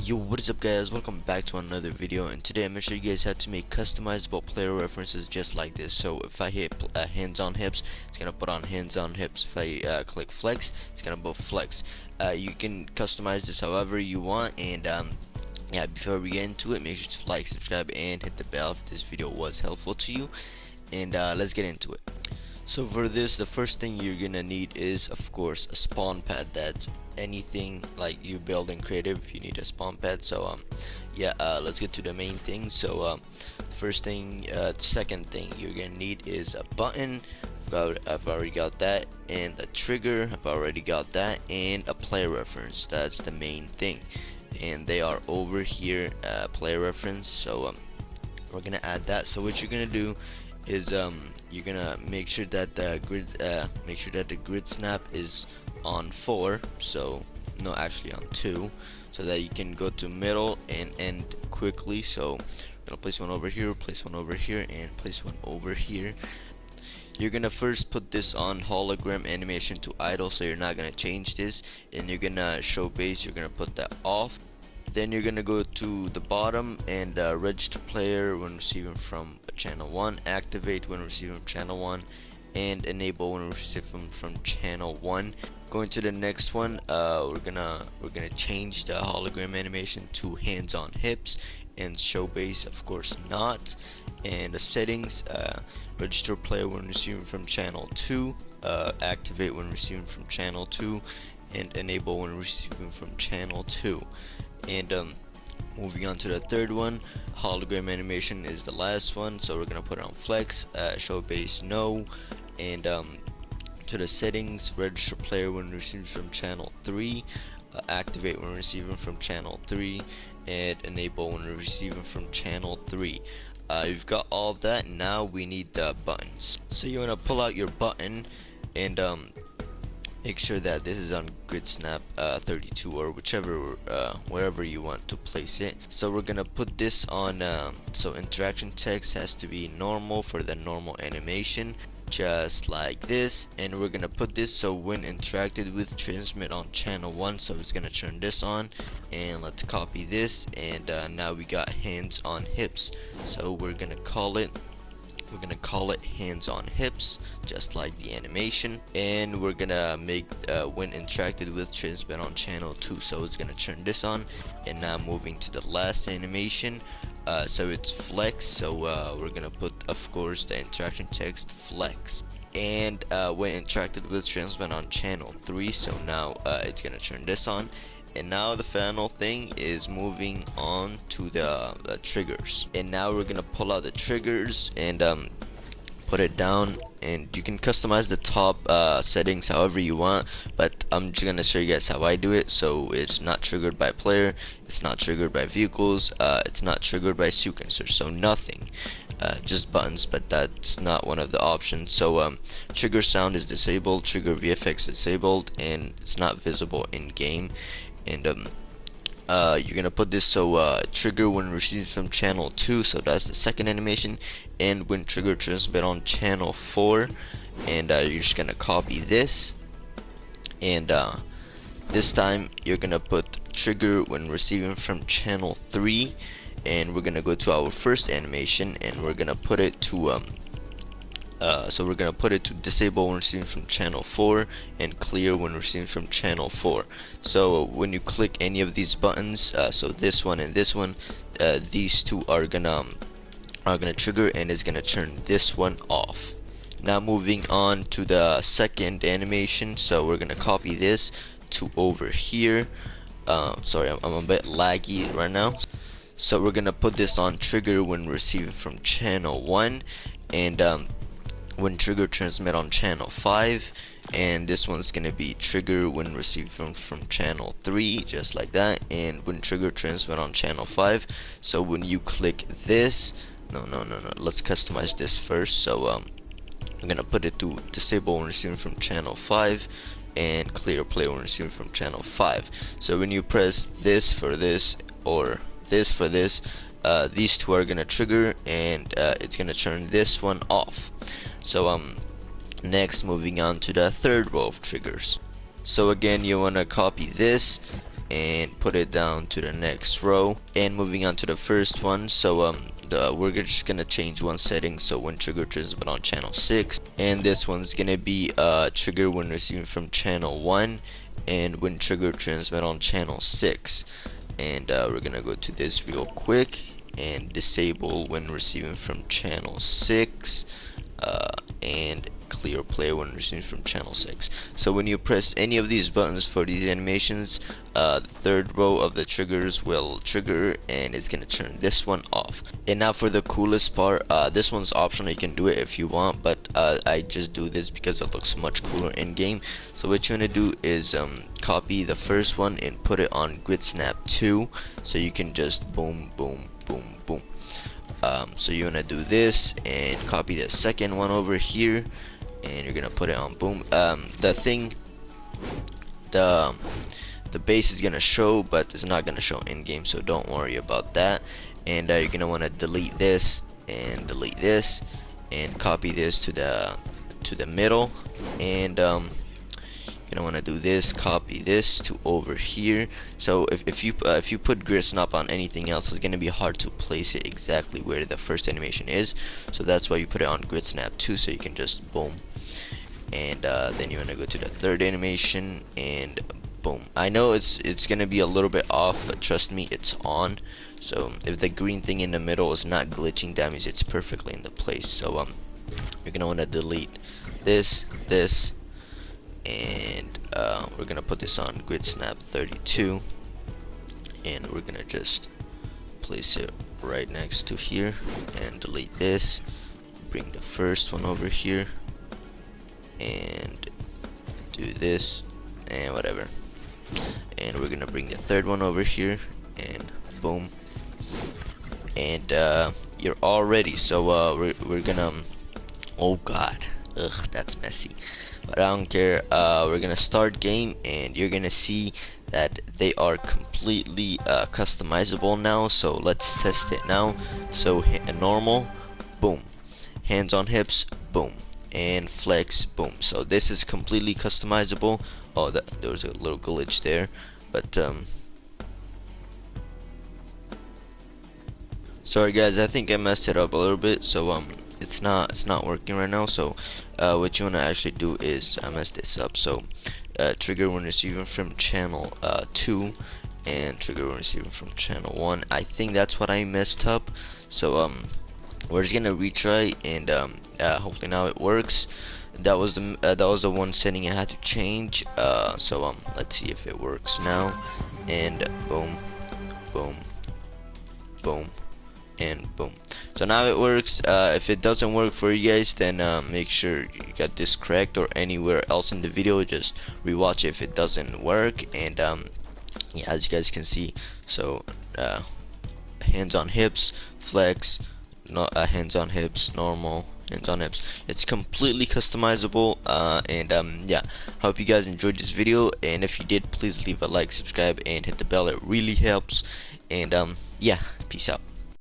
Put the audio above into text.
Yo, what is up guys, welcome back to another video, and today I'm going to show you guys how to make customizable player references just like this. So if I hit hands on hips, it's going to put on hands on hips. If I click flex, it's going to put flex. You can customize this however you want, and yeah, before we get into it, make sure to like, subscribe, and hit the bell if this video was helpful to you, and let's get into it. So for this, the first thing you're gonna need is, of course, a spawn pad. That's anything like you build in creative, you need a spawn pad. So yeah, let's get to the main thing. So first thing, second thing you're gonna need is a button. I've already got that, and a trigger. I've already got that, and a player reference. That's the main thing, and they are over here, player reference. So we're gonna add that. So what you're gonna do is you're gonna make sure that the grid snap is on 4, so no, actually on 2, so that you can go to middle and end quickly. So I'm gonna place one over here, place one over here, and place one over here. You're gonna first put this on hologram animation to idle, so you're not gonna change this, and you're gonna show base, you're gonna put that off. Then you're gonna go to the bottom and register player when receiving from channel 1, activate when receiving from channel 1, and enable when receiving from channel 1. Going to the next one, we're gonna change the hologram animation to hands on hips, and show base, of course not. And the settings, register player when receiving from channel 2, activate when receiving from channel 2, and enable when receiving from channel 2. And moving on to the third one, hologram animation is the last one, so we're gonna put it on flex, show base no, and to the settings, register player when receiving from channel 3, activate when receiving from channel 3, and enable when receiving from channel 3. You've got all of that. Now we need the buttons. So you want to pull out your button and make sure that this is on grid snap 32 or whichever wherever you want to place it. So we're gonna put this on so interaction text has to be normal for the normal animation, just like this. And we're gonna put this so when interacted with, transmit on channel 1, so it's gonna turn this on. And let's copy this, and now we got hands on hips, so we're gonna call it hands on hips, just like the animation. And we're gonna make when interacted with, transmit on channel 2, so it's gonna turn this on. And now moving to the last animation, so it's flex, so we're gonna put, of course, the interaction text flex. And when interacted with, transmit on channel 3, so now it's gonna turn this on. And now the final thing is moving on to the triggers. And now we're gonna pull out the triggers and put it down, and you can customize the top settings however you want, but I'm just gonna show you guys how I do it. So it's not triggered by player, it's not triggered by vehicles, it's not triggered by sequencer, so nothing, just buttons, but that's not one of the options. So trigger sound is disabled, trigger VFX disabled, and it's not visible in game. And you're gonna put this so trigger when received from channel 2, so that's the second animation, and when trigger transmit on channel 4. And you're just gonna copy this, and this time you're gonna put trigger when receiving from channel 3, and we're gonna go to our first animation, and we're gonna put it to so we're gonna put it to disable when receiving from channel 4, and clear when receiving from channel 4. So when you click any of these buttons, so this one and this one, these two are gonna trigger, and it's gonna turn this one off. Now moving on to the second animation, so we're gonna copy this to over here. Sorry, I'm a bit laggy right now. So we're gonna put this on trigger when receiving from channel 1, and when trigger transmit on channel 5, and this one's gonna be trigger when received from channel 3, just like that. And when trigger transmit on channel 5, so when you click this, no, let's customize this first. So I'm gonna put it to disable when receiving from channel 5, and clear play when receiving from channel 5. So when you press this for this, or this for this, these two are gonna trigger, and it's gonna turn this one off. So next, moving on to the third row of triggers. So again, you want to copy this, and put it down to the next row. And moving on to the first one, so we're just gonna change one setting, so when trigger transmit on channel 6, and this one's gonna be trigger when receiving from channel 1 and when trigger transmit on channel 6. And we're gonna go to this real quick and disable when receiving from channel 6 and clear play when receiving from channel 6. So when you press any of these buttons for these animations, the third row of the triggers will trigger and it's gonna turn this one off. And now for the coolest part, this one's optional, you can do it if you want, but I just do this because it looks much cooler in game. So what you want to do is copy the first one and put it on Grid Snap 2, so you can just boom boom boom boom. So you want to do this and copy the second one over here, and you're gonna put it on boom. The base is gonna show, but it's not gonna show in game, so don't worry about that. And you're gonna want to delete this and delete this and copy this to the middle, and you're gonna want to do this, copy this to over here. So if you put grid snap on anything else, it's gonna be hard to place it exactly where the first animation is, so that's why you put it on Grid Snap 2, so you can just boom. And then you want to go to the third animation and boom. I know it's gonna be a little bit off, but trust me, it's on. So if the green thing in the middle is not glitching, that means it's perfectly in the place. So you're gonna want to delete this, and we're gonna put this on Grid Snap 32, and we're gonna just place it right next to here and delete this. Bring the first one over here and do this and whatever, and we're gonna bring the third one over here and boom, and you're all ready. So we're gonna oh god, ugh, that's messy, but I don't care. We're gonna start game, and you're gonna see that they are completely customizable now. So let's test it now. So normal, boom, hands on hips, boom, and flex, boom. So this is completely customizable. Oh, there was a little glitch there, but sorry guys, I think I messed it up a little bit. So it's not working right now. So what you want to actually do is I messed this up. So trigger when receiving from channel 2 and trigger when receiving from channel 1. I think that's what I messed up. So we're just gonna retry, and hopefully now it works. That was the one setting I had to change. So let's see if it works now. And boom, boom, boom, and boom. So now it works. If it doesn't work for you guys, then make sure you got this correct, or anywhere else in the video, just rewatch it if it doesn't work. And yeah, as you guys can see, so hands on hips, flex, hands on hips, normal, hands on hips. It's completely customizable. And yeah, hope you guys enjoyed this video, and if you did, please leave a like, subscribe, and hit the bell. It really helps. And yeah, peace out.